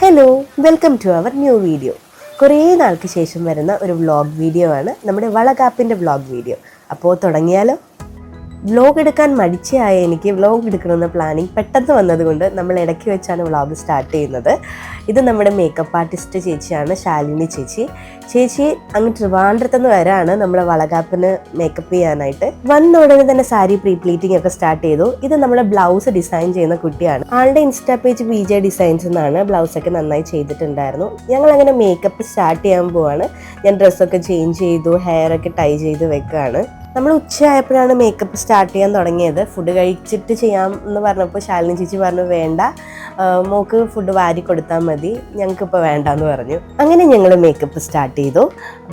Hello, welcome to our new video. കുറേ നാൾക്ക് ശേഷം വരുന്ന ഒരു വ്ളോഗ് വീഡിയോ ആണ് നമ്മുടെ വളകാപ്പിൻ്റെ വ്ളോഗ് വീഡിയോ. അപ്പോൾ തുടങ്ങിയാലോ? വ്ളോഗ് എടുക്കാൻ മടിച്ചായ എനിക്ക് വ്ളോഗ് എടുക്കണമെന്ന പ്ലാനിങ് പെട്ടെന്ന് വന്നതുകൊണ്ട് നമ്മൾ ഇടയ്ക്ക് വെച്ചാണ് വ്ളോഗ് സ്റ്റാർട്ട് ചെയ്യുന്നത്. ഇത് നമ്മുടെ മേക്കപ്പ് ആർട്ടിസ്റ്റ് ചേച്ചിയാണ്, ശാലിനി ചേച്ചി. ചേച്ചി അങ്ങ് ട്രിവാൻഡ്രത്തുനിന്ന് വരാണ് നമ്മളെ വളകാപ്പിന് മേക്കപ്പ് ചെയ്യാനായിട്ട്. വന്ന ഉടനെ തന്നെ സാരി പ്രീ പ്ലീറ്റിംഗ് ഒക്കെ സ്റ്റാർട്ട് ചെയ്തു. ഇത് നമ്മുടെ ബ്ലൗസ് ഡിസൈൻ ചെയ്യുന്ന കുട്ടിയാണ്. ആളുടെ ഇൻസ്റ്റാ പേജ് BJ ഡിസൈൻസ് എന്നാണ്. ബ്ലൗസൊക്കെ നന്നായി ചെയ്തിട്ടുണ്ടായിരുന്നു. ഞങ്ങൾ അങ്ങനെ മേക്കപ്പ് സ്റ്റാർട്ട് ചെയ്യാൻ പോവാണ്. ഞാൻ ഡ്രസ്സൊക്കെ ചേഞ്ച് ചെയ്തു, ഹെയർ ഒക്കെ ടൈ ചെയ്ത് വെക്കുകയാണ്. നമ്മൾ ഉച്ചയായപ്പോഴാണ് മേക്കപ്പ് സ്റ്റാർട്ട് ചെയ്യാൻ തുടങ്ങിയത്. ഫുഡ് കഴിച്ചിട്ട് ചെയ്യാം എന്ന് പറഞ്ഞപ്പോൾ ശാലിനി ചേച്ചി പറഞ്ഞു വേണ്ട, മോക്ക് ഫുഡ് വാരി കൊടുത്താൽ മതി, ഞങ്ങൾക്കിപ്പോൾ വേണ്ടെന്ന് പറഞ്ഞു. അങ്ങനെ ഞങ്ങൾ മേക്കപ്പ് സ്റ്റാർട്ട് ചെയ്തു.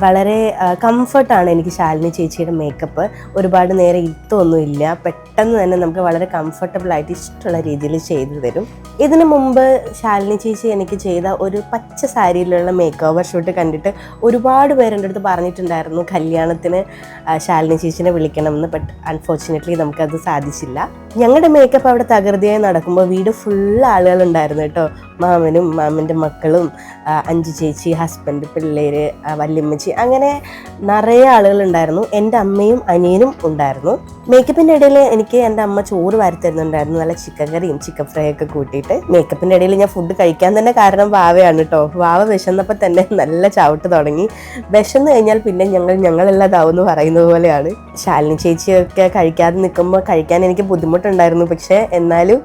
വളരെ കംഫർട്ടാണ് എനിക്ക് ശാലിനി ചേച്ചിയുടെ മേക്കപ്പ്. ഒരുപാട് നേരം ഇരുത്തൊന്നുമില്ല, പെട്ടെന്ന് തന്നെ നമുക്ക് വളരെ കംഫർട്ടബിളായിട്ട് ഇഷ്ടമുള്ള രീതിയിൽ ചെയ്തു തരും. ഇതിനു മുമ്പ് ശാലിനി ചേച്ചി എനിക്ക് ചെയ്ത ഒരു പച്ച സാരിയിലുള്ള മേക്ക് ഓവർ ഷൂട്ട് കണ്ടിട്ട് ഒരുപാട് പേരെൻ്റെ അടുത്ത് പറഞ്ഞിട്ടുണ്ടായിരുന്നു കല്യാണത്തിന് ശാലിനി ചേച്ചിനെ വിളിക്കണം എന്ന്. ബട്ട് അൺഫോർച്ചുനേറ്റ്ലി നമുക്കത് സാധിച്ചില്ല. ഞങ്ങളുടെ മേക്കപ്പ് അവിടെ തകൃതിയായി നടക്കുമ്പോൾ വീട് ഫുൾ ആളുകളുണ്ടായിരുന്നു കേട്ടോ. മാമനും മാമൻ്റെ മക്കളും, അഞ്ചു ചേച്ചി, ഹസ്ബൻഡ്, പിള്ളേര്, വല്യമ്മച്ചി, അങ്ങനെ നിറയെ ആളുകളുണ്ടായിരുന്നു. എൻ്റെ അമ്മയും അനിയനും ഉണ്ടായിരുന്നു. മേക്കപ്പിൻ്റെ ഇടയിൽ എനിക്ക് എൻ്റെ അമ്മ ചോറ് വാരിത്തരുന്നുണ്ടായിരുന്നു, നല്ല ചിക്കൻ കറിയും ചിക്കൻ ഫ്രൈ ഒക്കെ കൂട്ടിയിട്ട്. മേക്കപ്പിൻ്റെ ഇടയിൽ ഞാൻ ഫുഡ് കഴിക്കാൻ തന്നെ കാരണം വാവയാണ് കേട്ടോ. വാവ വിശന്നപ്പോൾ തന്നെ നല്ല ചവിട്ട് തുടങ്ങി. വിശന്ന് കഴിഞ്ഞാൽ പിന്നെ ഞങ്ങളെല്ലാതാവും എന്ന് പറയുന്നത് പോലെയാണ്. ശാലിനി ചേച്ചിയൊക്കെ കഴിക്കാതെ നിൽക്കുമ്പോൾ കഴിക്കാൻ എനിക്ക് ബുദ്ധിമുട്ടുണ്ടായിരുന്നു. പക്ഷേ എന്നാലും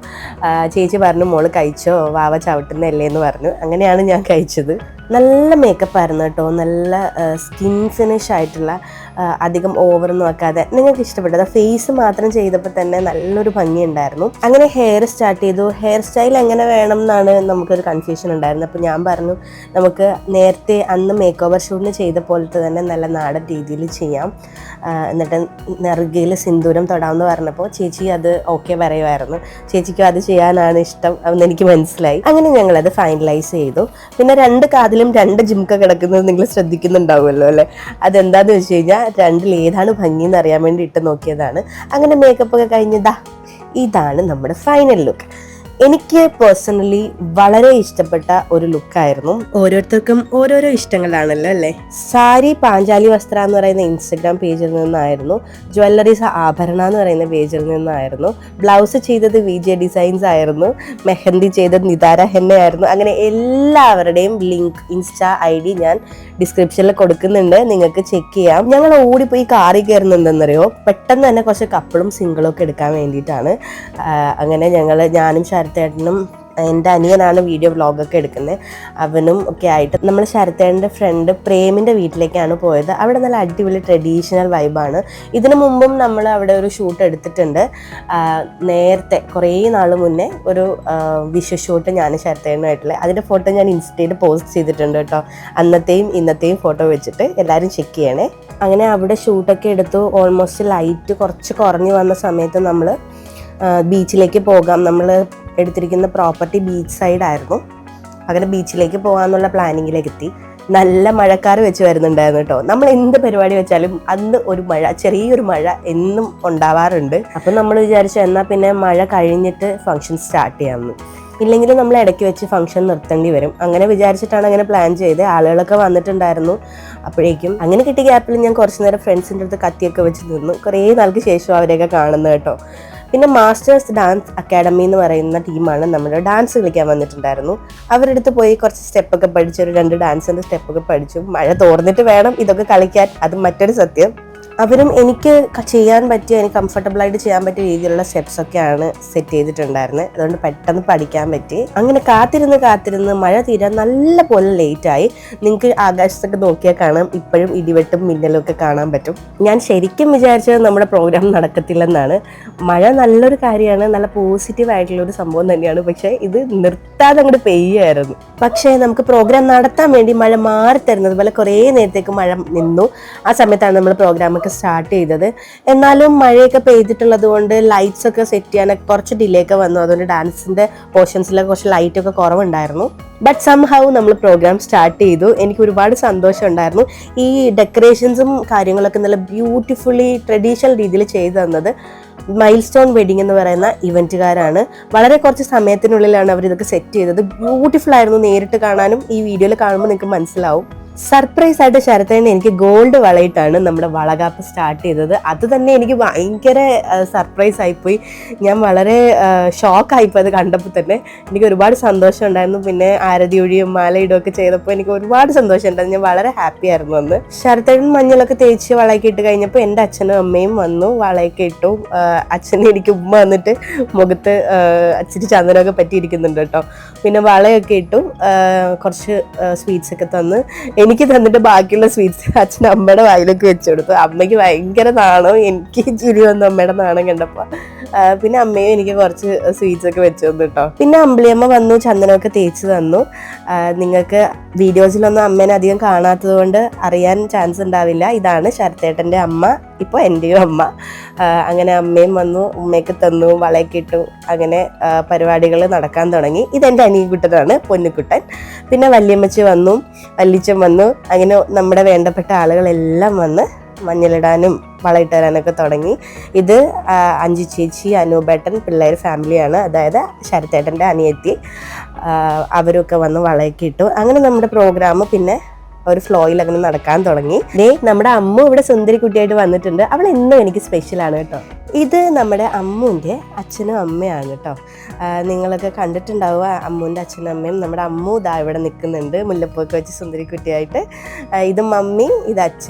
ചേച്ചി പറഞ്ഞു മോള് കഴിച്ചോ, വാവ ചവിട്ടുന്നല്ലേ എന്ന് പറഞ്ഞു. അങ്ങനെയാണ് ഞാൻ കഴിച്ചത്. നല്ല മേക്കപ്പായിരുന്നു കേട്ടോ. നല്ല സ്കിൻ ഫിനിഷ് ആയിട്ടുള്ള, അധികം ഓവറൊന്നും ആക്കാതെ നിങ്ങൾക്ക് ഇഷ്ടപ്പെട്ടത്. ഫേസ് മാത്രം ചെയ്തപ്പോൾ തന്നെ നല്ലൊരു ഭംഗിയുണ്ടായിരുന്നു. അങ്ങനെ ഹെയർ സ്റ്റാർട്ട് ചെയ്തു. ഹെയർ സ്റ്റൈൽ എങ്ങനെ വേണം എന്നാണ് നമുക്കൊരു കൺഫ്യൂഷൻ ഉണ്ടായിരുന്നത്. അപ്പോൾ ഞാൻ പറഞ്ഞു നമുക്ക് നേരത്തെ അന്ന് മേക്ക് ഓവർ ഷൂട്ടിന് ചെയ്ത പോലത്തെ തന്നെ നല്ല നാടൻ രീതിയിൽ ചെയ്യാം, എന്നിട്ട് നെറുകയിൽ സിന്ദൂരം തൊടാമെന്ന് പറഞ്ഞപ്പോൾ ചേച്ചി അത് ഓക്കെ പറയുമായിരുന്നു. ചേച്ചിക്കും അത് ചെയ്യാനാണ് ഇഷ്ടം എന്ന് എനിക്ക് മനസ്സിലായി. അങ്ങനെ ഞങ്ങളത് ഫൈനലൈസ് ചെയ്തു. പിന്നെ രണ്ട് കാതിലും രണ്ട് ജിംക കിടക്കുന്നത് നിങ്ങൾ ശ്രദ്ധിക്കുന്നുണ്ടാവുമല്ലോ അല്ലേ? അതെന്താന്ന് വെച്ച് കഴിഞ്ഞാൽ രണ്ടിൽ ഏതാണ് ഭംഗി എന്ന് അറിയാൻ വേണ്ടി ഇട്ട് നോക്കിയതാണ്. അങ്ങനെ മേക്കപ്പ് ഒക്കെ കഴിഞ്ഞതാ ഇതാണ് നമ്മുടെ ഫൈനൽ ലുക്ക്. എനിക്ക് പേഴ്സണലി വളരെ ഇഷ്ടപ്പെട്ട ഒരു ലുക്കായിരുന്നു. ഓരോരുത്തർക്കും ഓരോരോ ഇഷ്ടങ്ങളാണല്ലോ അല്ലേ? സാരി പാഞ്ചാലി വസ്ത്ര എന്ന് പറയുന്ന ഇൻസ്റ്റഗ്രാം പേജിൽ നിന്നായിരുന്നു. ജ്വല്ലറീസ് ആഭരണ എന്ന് പറയുന്ന പേജിൽ നിന്നായിരുന്നു. ബ്ലൗസ് ചെയ്തത് VJ ഡിസൈൻസ് ആയിരുന്നു. മെഹന്തി ചെയ്തത് നിതാര ഹെന്ന ആയിരുന്നു. അങ്ങനെ എല്ലാവരുടെയും ലിങ്ക്, ഇൻസ്റ്റാ ID ഞാൻ ഡിസ്ക്രിപ്ഷനിൽ കൊടുക്കുന്നുണ്ട്, നിങ്ങൾക്ക് ചെക്ക് ചെയ്യാം. ഞങ്ങൾ ഓടിപ്പോയി കാറിൽ കയറുന്നുണ്ടെന്നറിയോ? പെട്ടെന്ന് തന്നെ കുറച്ച് കപ്പിളും സിംഗിളും ഒക്കെ എടുക്കാൻ വേണ്ടിയിട്ടാണ്. അങ്ങനെ ഞാനും ശരത്തേട്ടനും, എൻ്റെ അനിയനാണ് വീഡിയോ വ്ളോഗൊക്കെ എടുക്കുന്നത്, അവനും ഒക്കെ ആയിട്ട് നമ്മൾ ശരത്തേട്ടൻ്റെ ഫ്രണ്ട് പ്രേമിൻ്റെ വീട്ടിലേക്കാണ് പോയത്. അവിടെ നല്ല അടിപൊളി ട്രഡീഷണൽ വൈബാണ്. ഇതിനു മുമ്പും നമ്മൾ അവിടെ ഒരു ഷൂട്ട് എടുത്തിട്ടുണ്ട്. നേരത്തെ കുറേ നാൾ മുന്നേ ഒരു വിഷു ഷൂട്ട് ഞാൻ ശരത്തേട്ടനായിട്ടുള്ള, അതിൻ്റെ ഫോട്ടോ ഞാൻ ഇൻസ്റ്റയിൽ പോസ്റ്റ് ചെയ്തിട്ടുണ്ട് കേട്ടോ. അന്നത്തെയും ഇന്നത്തെയും ഫോട്ടോ വെച്ചിട്ട് എല്ലാവരും ചെക്ക് ചെയ്യണേ. അങ്ങനെ അവിടെ ഷൂട്ടൊക്കെ എടുത്തു. ഓൾമോസ്റ്റ് ലൈറ്റ് കുറച്ച് കുറഞ്ഞു വന്ന സമയത്ത് നമ്മൾ ബീച്ചിലേക്ക് പോകാം. നമ്മൾ എടുത്തിരിക്കുന്ന പ്രോപ്പർട്ടി ബീച്ച് സൈഡ് ആയിരുന്നു. അങ്ങനെ ബീച്ചിലേക്ക് പോകാമെന്നുള്ള പ്ലാനിങ്ങിലേക്ക് എത്തി. നല്ല മഴക്കാർ വെച്ച് വരുന്നുണ്ടായിരുന്നു കേട്ടോ. നമ്മൾ എന്ത് പരിപാടി വെച്ചാലും അന്ന് ഒരു മഴ, ചെറിയൊരു മഴ എന്നും ഉണ്ടാവാറുണ്ട്. അപ്പം നമ്മൾ വിചാരിച്ചു എന്നാൽ പിന്നെ മഴ കഴിഞ്ഞിട്ട് ഫംഗ്ഷൻ സ്റ്റാർട്ട് ചെയ്യാമെന്ന്. ഇല്ലെങ്കിൽ നമ്മൾ ഇടയ്ക്ക് വെച്ച് ഫംഗ്ഷൻ നിർത്തേണ്ടി വരും. അങ്ങനെ വിചാരിച്ചിട്ടാണ് അങ്ങനെ പ്ലാൻ ചെയ്ത്. ആളുകളൊക്കെ വന്നിട്ടുണ്ടായിരുന്നു അപ്പോഴേക്കും. അങ്ങനെ കിട്ടിയ ഗ്യാപ്പിൽ ഞാൻ കുറച്ച് നേരം ഫ്രണ്ട്സിൻ്റെ അടുത്ത് കത്തിയൊക്കെ വെച്ച് നിന്നു. കുറേ നാൾക്ക് ശേഷം അവരെയൊക്കെ കാണുന്നത് കേട്ടോ. പിന്നെ മാസ്റ്റേഴ്സ് ഡാൻസ് അക്കാഡമി എന്ന് പറയുന്ന ടീമാണ് നമ്മുടെ ഡാൻസ് കളിക്കാൻ വന്നിട്ടുണ്ടായിരുന്നു. അവരുടെ അടുത്ത് പോയി കുറച്ച് സ്റ്റെപ്പൊക്കെ പഠിച്ചു, ഒരു 2 ഡാൻസിൻ്റെ സ്റ്റെപ്പൊക്കെ പഠിച്ചു. മഴ തോർന്നിട്ട് വേണം ഇതൊക്കെ കളിക്കാൻ, അത് മറ്റൊരു സത്യം. അവരും എനിക്ക് ചെയ്യാൻ പറ്റിയ, എനിക്ക് കംഫർട്ടബിളായിട്ട് ചെയ്യാൻ പറ്റിയ രീതിയിലുള്ള സ്റ്റെപ്സൊക്കെയാണ് സെറ്റ് ചെയ്തിട്ടുണ്ടായിരുന്നത്. അതുകൊണ്ട് പെട്ടെന്ന് പഠിക്കാൻ പറ്റി. അങ്ങനെ കാത്തിരുന്ന് മഴ തീരാൻ നല്ല പോലെ ലേറ്റായി. നിങ്ങൾക്ക് ആകാശത്തൊക്കെ നോക്കിയാൽ കാണാം ഇപ്പോഴും ഇടിവെട്ടും മിന്നലും ഒക്കെ കാണാൻ പറ്റും. ഞാൻ ശരിക്കും വിചാരിച്ചത് നമ്മുടെ പ്രോഗ്രാം നടക്കത്തില്ലെന്നാണ്. മഴ നല്ലൊരു കാര്യമാണ്, നല്ല പോസിറ്റീവായിട്ടുള്ളൊരു സംഭവം തന്നെയാണ്. പക്ഷേ ഇത് നിർത്താതെ അങ്ങോട്ട് പെയ്യായിരുന്നു. പക്ഷേ നമുക്ക് പ്രോഗ്രാം നടത്താൻ വേണ്ടി മഴ മാറി തരുന്നത് പോലെ കുറേ നേരത്തേക്ക് മഴ നിന്നു. ആ സമയത്താണ് നമ്മൾ പ്രോഗ്രാമൊക്കെ ഒക്കെ സ്റ്റാർട്ട് ചെയ്തത്. എന്നാലും മഴയൊക്കെ പെയ്തിട്ടുള്ളത് കൊണ്ട് ലൈറ്റ്സ് ഒക്കെ സെറ്റ് ചെയ്യാനൊക്കെ കുറച്ച് ഡിലേ ഒക്കെ വന്നു. അതുകൊണ്ട് ഡാൻസിൻ്റെ പോർഷൻസിലൊക്കെ കുറച്ച് ലൈറ്റൊക്കെ കുറവുണ്ടായിരുന്നു. ബട്ട് സംഹൗ നമ്മൾ പ്രോഗ്രാം സ്റ്റാർട്ട് ചെയ്തു. എനിക്ക് ഒരുപാട് സന്തോഷം ഉണ്ടായിരുന്നു. ഈ ഡെക്കറേഷൻസും കാര്യങ്ങളൊക്കെ നല്ല ബ്യൂട്ടിഫുള്ളി ട്രഡീഷണൽ രീതിയിൽ ചെയ്തു തന്നത് മൈൽ സ്റ്റോൺ വെഡിങ് എന്ന് പറയുന്ന ഇവൻറ്റുകാരാണ്. വളരെ കുറച്ച് സമയത്തിനുള്ളിലാണ് അവർ ഇതൊക്കെ സെറ്റ് ചെയ്തത്. ബ്യൂട്ടിഫുൾ ആയിരുന്നു. നേരിട്ട് കാണാനും ഈ വീഡിയോയിൽ കാണുമ്പോൾ നിങ്ങൾക്ക് മനസ്സിലാവും. സർപ്രൈസ് ആയിട്ട് ശരത്തേനെ എനിക്ക് ഗോൾഡ് വളയിട്ടാണ് നമ്മുടെ വളകാപ്പ് സ്റ്റാർട്ട് ചെയ്തത്. അത് തന്നെ എനിക്ക് ഭയങ്കര സർപ്രൈസ് ആയിപ്പോയി. ഞാൻ വളരെ ഷോക്കായിപ്പോയി അത് കണ്ടപ്പോൾ തന്നെ. എനിക്ക് ഒരുപാട് സന്തോഷം ഉണ്ടായിരുന്നു. പിന്നെ ആരതിയൊഴിയും മാലയിടുകയൊക്കെ ചെയ്തപ്പോൾ എനിക്ക് ഒരുപാട് സന്തോഷം ഉണ്ടായിരുന്നു. ഞാൻ വളരെ ഹാപ്പി ആയിരുന്നു അന്ന്. ശരത്തേൻ മഞ്ഞളൊക്കെ തേച്ച് വളയൊക്കെ ഇട്ട് കഴിഞ്ഞപ്പോൾ എൻ്റെ അച്ഛനും അമ്മയും വന്നു, വളയൊക്കെ ഇട്ടു. അച്ഛനെ എനിക്ക് ഉമ്മ വന്നിട്ട് മുഖത്ത് അച്ഛന് ചന്ദനമൊക്കെ പറ്റിയിരിക്കുന്നുണ്ട് കേട്ടോ. പിന്നെ വളയൊക്കെ ഇട്ടു, കുറച്ച് സ്വീറ്റ്സ് ഒക്കെ തന്ന് എനിക്ക് തന്നിട്ട് ബാക്കിയുള്ള സ്വീറ്റ്സ് അച്ഛൻ അമ്മയുടെ വായിലൊക്കെ വെച്ചു കൊടുത്തു. അമ്മയ്ക്ക് ഭയങ്കര നാണം, എനിക്ക് ചിരി വന്നു അമ്മയുടെ നാണം കണ്ടപ്പോൾ. പിന്നെ അമ്മയും എനിക്ക് കുറച്ച് സ്വീറ്റ്സ് ഒക്കെ വെച്ചു തന്നു കേട്ടോ. പിന്നെ അമ്പിളിയമ്മ വന്നു, ചന്ദനമൊക്കെ തേച്ച് തന്നു. നിങ്ങൾക്ക് വീഡിയോസിലൊന്നും അമ്മേനെ അധികം കാണാത്തത് കൊണ്ട് അറിയാൻ ചാൻസ് ഉണ്ടാവില്ല. ഇതാണ് ശരത്തേട്ടൻ്റെ അമ്മ, ഇപ്പോൾ എൻ്റെയും അമ്മ. അങ്ങനെ അമ്മയും വന്നു, ഉമ്മയൊക്കെ തന്നു, വളയൊക്കെ ഇട്ടു. അങ്ങനെ പരിപാടികൾ നടക്കാൻ തുടങ്ങി. ഇതെൻ്റെ അനിയൻകുട്ടനാണ്, പൊന്നുകുട്ടൻ. പിന്നെ വല്യമ്മച്ചി വന്നു, വല്ലിച്ചൻ വന്നു. അങ്ങനെ നമ്മുടെ വേണ്ടപ്പെട്ട ആളുകളെല്ലാം വന്ന് മഞ്ഞളിടാനും വളയിട്ട് തരാനൊക്കെ തുടങ്ങി. ഇത് അഞ്ചു ചേച്ചി, അനൂപേട്ടൻ, പിള്ളേർ ഫാമിലിയാണ്. അതായത് ശരത്തേട്ടൻ്റെ അനിയത്തി. അവരൊക്കെ വന്ന് വളയൊക്കെ ഇട്ടു. അങ്ങനെ നമ്മുടെ പ്രോഗ്രാം പിന്നെ ഒരു ഫ്ലോയിൽ അങ്ങനെ നടക്കാൻ തുടങ്ങി. നമ്മുടെ അമ്മു ഇവിടെ സുന്ദരി കുട്ടിയായിട്ട് വന്നിട്ടുണ്ട്. അവൾ എന്നും എനിക്ക് സ്പെഷ്യലാണ് കേട്ടോ. ഇത് നമ്മുടെ അമ്മുവിൻ്റെ അച്ഛനും അമ്മയാണ് കേട്ടോ. നിങ്ങളൊക്കെ കണ്ടിട്ടുണ്ടാവുക അമ്മുവിൻ്റെ അച്ഛനും അമ്മയും. നമ്മുടെ അമ്മു ഇതാ ഇവിടെ നിൽക്കുന്നുണ്ട് മുല്ലപ്പൂക്കെ വെച്ച് സുന്ദരി കുട്ടിയായിട്ട്. ഇത് മമ്മി, ഇത് അച്ഛ.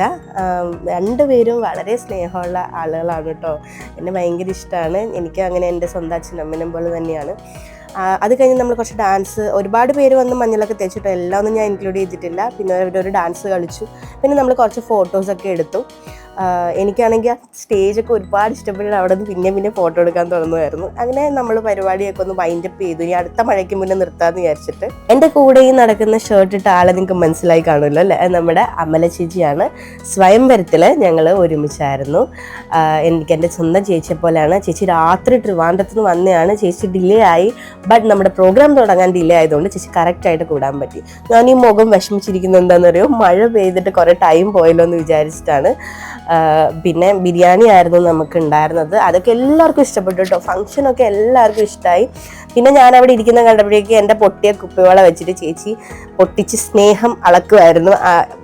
രണ്ടുപേരും വളരെ സ്നേഹമുള്ള ആളുകളാണ് കേട്ടോ. എന്നെ ഭയങ്കര ഇഷ്ടമാണ്. എനിക്ക് അങ്ങനെ എൻ്റെ സ്വന്തം അച്ഛനും അമ്മേനും പോലെ തന്നെയാണ്. അത് കഴിഞ്ഞ് നമ്മൾ കുറച്ച് ഡാൻസ്, ഒരുപാട് പേര് വന്ന് മഞ്ഞളൊക്കെ തേച്ചിട്ടോ, എല്ലാം ഒന്നും ഞാൻ ഇൻക്ലൂഡ് ചെയ്തിട്ടില്ല. പിന്നെ അവരൊരു ഡാൻസ് കളിച്ചു. പിന്നെ നമ്മൾ കുറച്ച് ഫോട്ടോസൊക്കെ എടുത്തു. എനിക്കാണെങ്കിൽ ആ സ്റ്റേജൊക്കെ ഒരുപാട് ഇഷ്ടപ്പെട്ടിട്ട് അവിടെ നിന്ന് പിന്നെ ഫോട്ടോ എടുക്കാൻ തുടങ്ങുമായിരുന്നു. അങ്ങനെ നമ്മൾ പരിപാടിയൊക്കെ ഒന്ന് വൈൻഡപ്പ് ചെയ്തു. ഇനി അടുത്ത മഴയ്ക്ക് മുന്നേ നിർത്താമെന്ന് വിചാരിച്ചിട്ട്. എൻ്റെ കൂടെ ഈ നടക്കുന്ന ഷർട്ട് ഇട്ട ആളെ നിങ്ങൾക്ക് മനസ്സിലായി കാണുമല്ലോ അല്ലേ? നമ്മുടെ അമല ചേച്ചിയാണ്. സ്വയംവരത്തിൽ ഞങ്ങൾ ഒരുമിച്ചായിരുന്നു. എനിക്ക് എൻ്റെ സ്വന്തം ചേച്ചിയെ പോലെയാണ്. ചേച്ചി രാത്രി ട്രിവാൻഡ്രത്ത് നിന്ന് വന്നതാണ്. ചേച്ചി ഡിലേ ആയി. ബട്ട് നമ്മുടെ പ്രോഗ്രാം തുടങ്ങാൻ ഡിലേ ആയതുകൊണ്ട് ചേച്ചി കറക്റ്റായിട്ട് കൂടാൻ പറ്റി. ഞാൻ ഈ മുഖം വിഷമിച്ചിരിക്കുന്നത് എന്താണെന്ന് അറിയോ? മഴ പെയ്തിട്ട് കുറേ ടൈം പോയല്ലോ എന്ന് വിചാരിച്ചിട്ടാണ്. പിന്നെ ബിരിയാണി ആയിരുന്നു നമുക്ക് ഉണ്ടായിരുന്നത്. അതൊക്കെ എല്ലാവർക്കും ഇഷ്ടപ്പെട്ടു കേട്ടോ. ഫംഗ്ഷനൊക്കെ എല്ലാവർക്കും ഇഷ്ടമായി. പിന്നെ ഞാൻ അവിടെ ഇരിക്കുന്ന കണ്ടപ്പോഴേക്ക് എൻ്റെ പൊട്ടിയ കുപ്പിവള വെച്ചിട്ട് ചേച്ചി പൊട്ടിച്ച് സ്നേഹം അളക്കുമായിരുന്നു.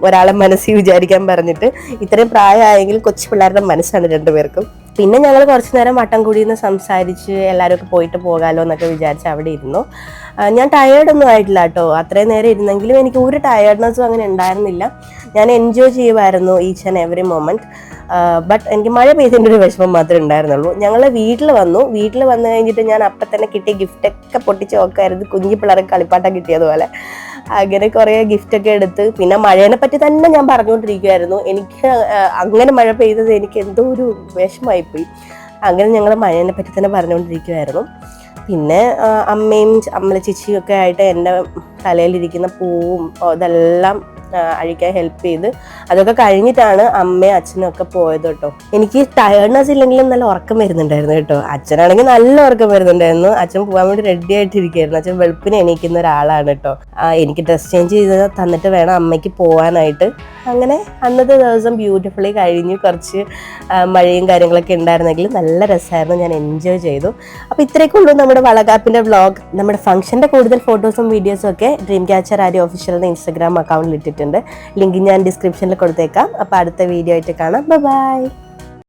ഒരാളെ മനസ്സിൽ വിചാരിക്കാൻ പറഞ്ഞിട്ട്. ഇത്രയും പ്രായമായെങ്കിലും കൊച്ചു പിള്ളേരുടെ മനസ്സാണ് രണ്ടുപേർക്കും. പിന്നെ ഞങ്ങൾ കുറച്ച് നേരം വട്ടം കൂടിയെന്ന് സംസാരിച്ച് എല്ലാവരും പോയിട്ട് പോകാമല്ലോ എന്നൊക്കെ വിചാരിച്ച് അവിടെ ഇരുന്നു. ഞാൻ ടയേർഡൊന്നും ആയിട്ടില്ല കേട്ടോ. അത്രയും നേരം ഇരുന്നെങ്കിലും എനിക്ക് ഒരു ടയേർഡ്നെസ്സും അങ്ങനെ ഉണ്ടായിരുന്നില്ല. ഞാൻ എൻജോയ് ചെയ്യുമായിരുന്നു each and every moment. But എനിക്ക് മഴ പെയ്തതിൻ്റെ ഒരു വിഷമം മാത്രമേ ഉണ്ടായിരുന്നുള്ളൂ. ഞങ്ങൾ വീട്ടിൽ വന്നു കഴിഞ്ഞിട്ട് ഞാൻ അപ്പം തന്നെ കിട്ടിയ ഗിഫ്റ്റൊക്കെ പൊട്ടിച്ച് നോക്കായിരുന്നു. കുഞ്ഞു പിള്ളേർക്ക് കളിപ്പാട്ടം കിട്ടിയതുപോലെ അങ്ങനെ കുറേ ഗിഫ്റ്റൊക്കെ എടുത്ത്. പിന്നെ മഴേനെ പറ്റി തന്നെ ഞാൻ പറഞ്ഞുകൊണ്ടിരിക്കുമായിരുന്നു. എനിക്ക് അങ്ങനെ മഴ പെയ്തത് എനിക്ക് എന്തോ ഒരു വിഷമമായിപ്പോയി. അങ്ങനെ ഞങ്ങൾ മഴേനെ പറ്റി തന്നെ പറഞ്ഞുകൊണ്ടിരിക്കുമായിരുന്നു. പിന്നെ അമ്മയും അമ്മല ചേച്ചിയും ഒക്കെ ആയിട്ട് എൻ്റെ തലയിലിരിക്കുന്ന പൂവും ഇതെല്ലാം അഴിക്കാൻ ഹെൽപ്പ് ചെയ്ത്. അതൊക്കെ കഴിഞ്ഞിട്ടാണ് അമ്മയും അച്ഛനും ഒക്കെ പോയത് കേട്ടോ. എനിക്ക് ടയർഡ്നെസ് ഇല്ലെങ്കിലും നല്ല ഉറക്കം വരുന്നുണ്ടായിരുന്നു കേട്ടോ. അച്ഛനാണെങ്കിൽ നല്ല ഉറക്കം വരുന്നുണ്ടായിരുന്നു. അച്ഛൻ പോകാൻ വേണ്ടി റെഡി ആയിട്ടിരിക്കുകയായിരുന്നു. അച്ഛൻ വെളുപ്പിന് എണീക്കുന്ന ഒരാളാണ് കേട്ടോ. എനിക്ക് ഡ്രസ് ചേഞ്ച് ചെയ്ത് തന്നിട്ട് വേണം അമ്മയ്ക്ക് പോകാനായിട്ട്. അങ്ങനെ അന്നത്തെ ദിവസം ബ്യൂട്ടിഫുള്ളി കഴിഞ്ഞു. കുറച്ച് മഴയും കാര്യങ്ങളൊക്കെ ഉണ്ടായിരുന്നെങ്കിലും നല്ല രസമായിരുന്നു. ഞാൻ എൻജോയ് ചെയ്തു. അപ്പോൾ ഇത്രയൊക്കെ ഉള്ളൂ നമ്മുടെ വളകാപ്പിൻ്റെ വ്ളോഗ്. നമ്മുടെ ഫംഗ്ഷൻ്റെ കൂടുതൽ ഫോട്ടോസും വീഡിയോസും ഒക്കെ ഡ്രീം ക്യാച്ചർ ആര്യ ഒഫീഷ്യലിൻ്റെ ഇൻസ്റ്റാഗ്രാം അക്കൗണ്ടിൽ ഇട്ടിട്ടുണ്ട്. ലിങ്ക് ഞാൻ ഡിസ്ക്രിപ്ഷനിൽ കൊടുത്തേക്കാം. അപ്പോൾ അടുത്ത വീഡിയോ ആയിട്ട് കാണാം. ബൈ.